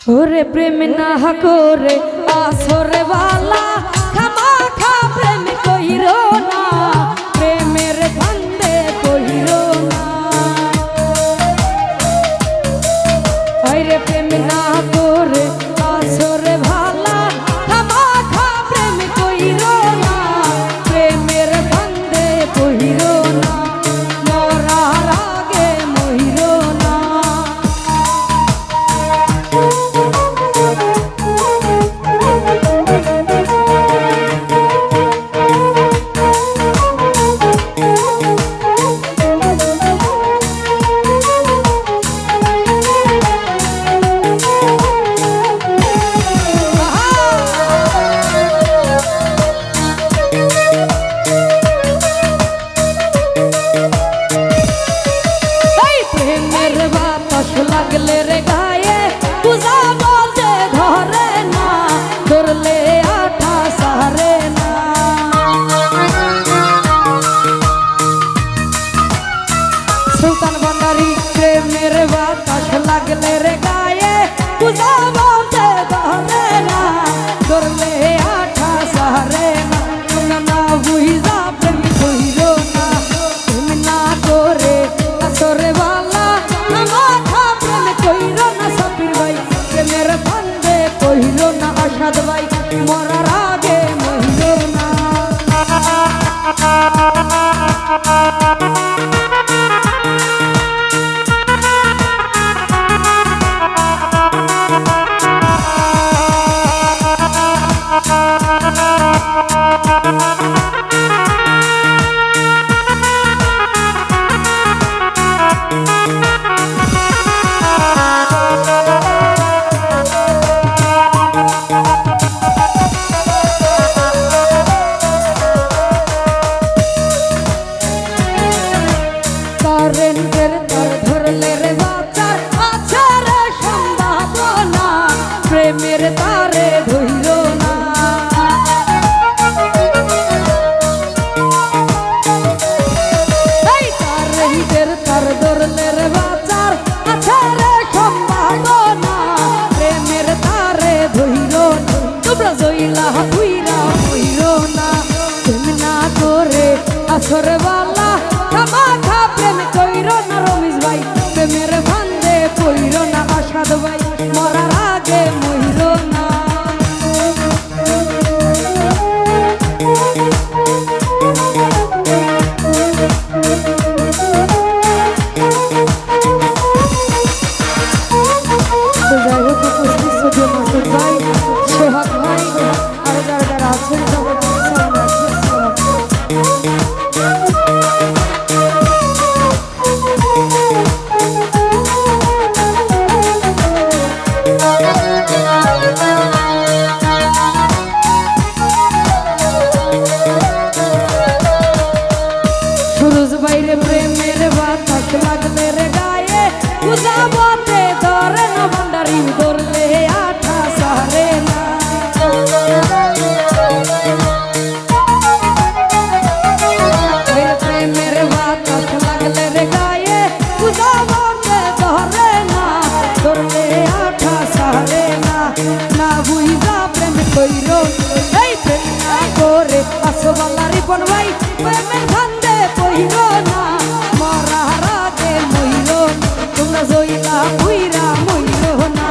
ওরে প্রেম না করে আসরে বালা খামা খা প্রেম কইরো না, প্রেমের ফান্দে কইরো না। ওরে প্রেম না করে আসরে বালা খামা খা প্রেম কইরো না, প্রেমের ফান্দে কইরো না, মরার আগে মইরো না। লাগলে রে গায়ে পূজা বলতে ধরে না, ধরলে আঠা সারে না। সুলতান ভান্ডারী প্রেমের বাতাস লাগলে রে গায়ে পূজা বলতে ধরে না, ধরলে আঠা সারে না। না বুঝা প্রেম কইরো না, তুমি না করে আসরে বালা কইরো না সাবির ভাই, প্রেমের ফান্দে কইরো না আসাদ ভাই, মরার আগে মইরো না। কারেন্টের তার ধরলে রে বাঁচার আছে রে সম্ভাবনা, প্রেমের তারে ধইরো না। এই কারেন্টের তার ধরলে রে বাঁচার আছে রে সম্ভাবনা, প্রেমের তারে ধইরো না। তোমরা জইলা পুইরা মইরো না, তুমি না করে আসরে বালা খামা খা প্রেম কইরো না। রমেশ ভাই প্রেমের ফান্দে কইরো না আসাদ ভাই, মরার আগে মইরো না। যাই হোক উপস্থিত সদীয় মাসুদ ভাই, সোহাগ ভাই আরো যারা যারা আছেন সবাইকে সালাম রাখছি। সুরজ বাইরে প্রেমের বাতাস লাগলে রে গায়ে পূজা বলতে ধরে না, ভান্ডারী ধরলে আঠা সারে না। প্রেমের বাতাস লাগলে রে গায়ে পূজা বলতে ধরে না, ধরলে আঠা সারে না। না বুঝা প্রেম কইরো, এই প্রেম না করে আসবালা রিপন ভাই, প্রেমের ফান্দে কইরো না, মরার আগে মইরো না। তোমরা জইলা পুইরা মইরো না।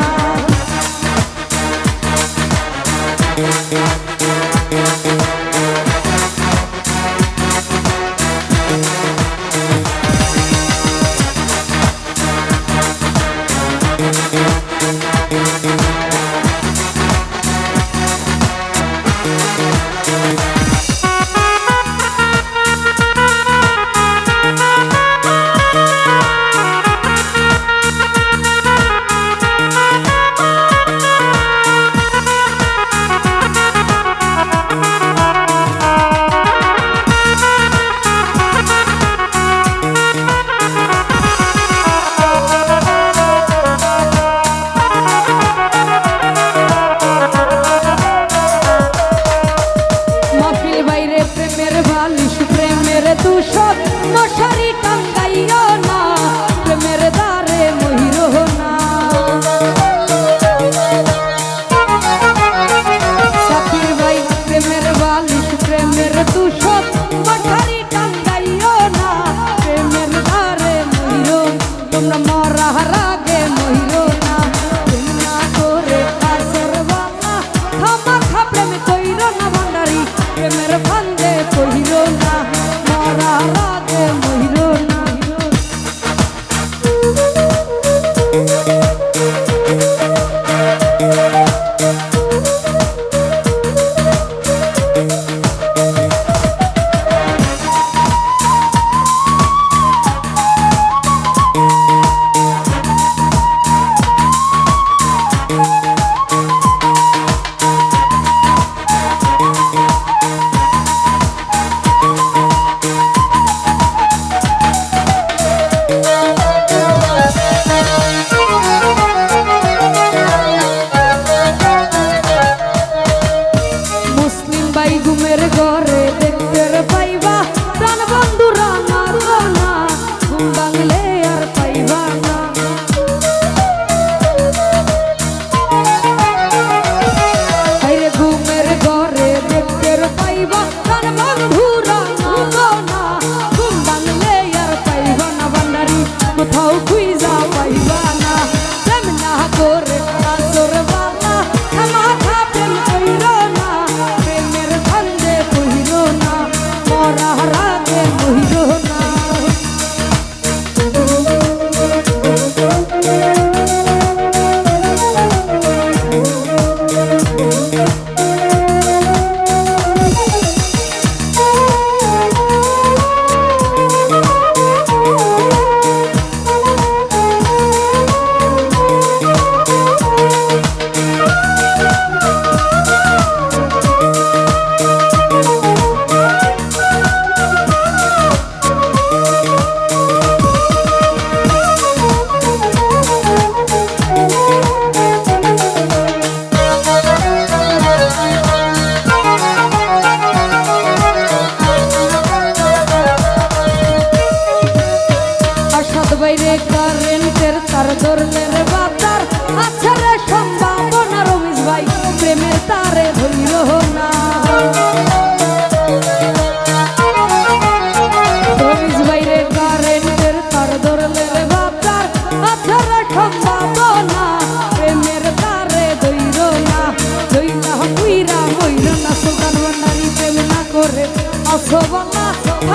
সুলতান ভান্ডারি প্রেম না করে অসবলা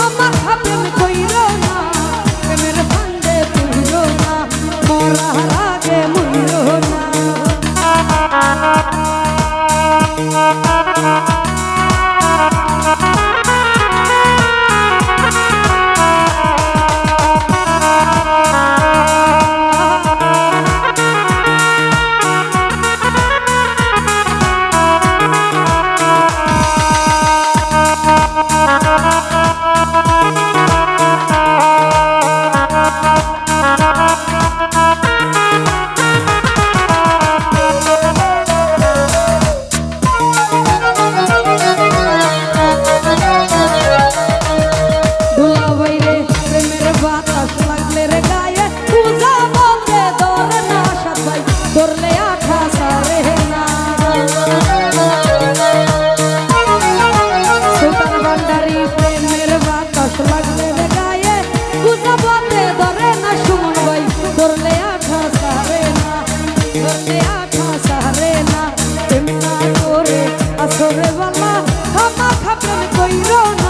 আমার প্রেম কইরো না প্রেমের ফান্দে পুইরো না মরার আগে মইরো না ধরলে আঠা সারে না সুলতান ভান্ডারি প্রেমের বাতাস লাগলে রে গায়ে গুজা বলতে ধরে না সুমন ভাই ধরলে আঠা সারে না ধরলে আঠা সারে না প্রেম না করে আসরে বালা খামা খাপ্রেম কইরো না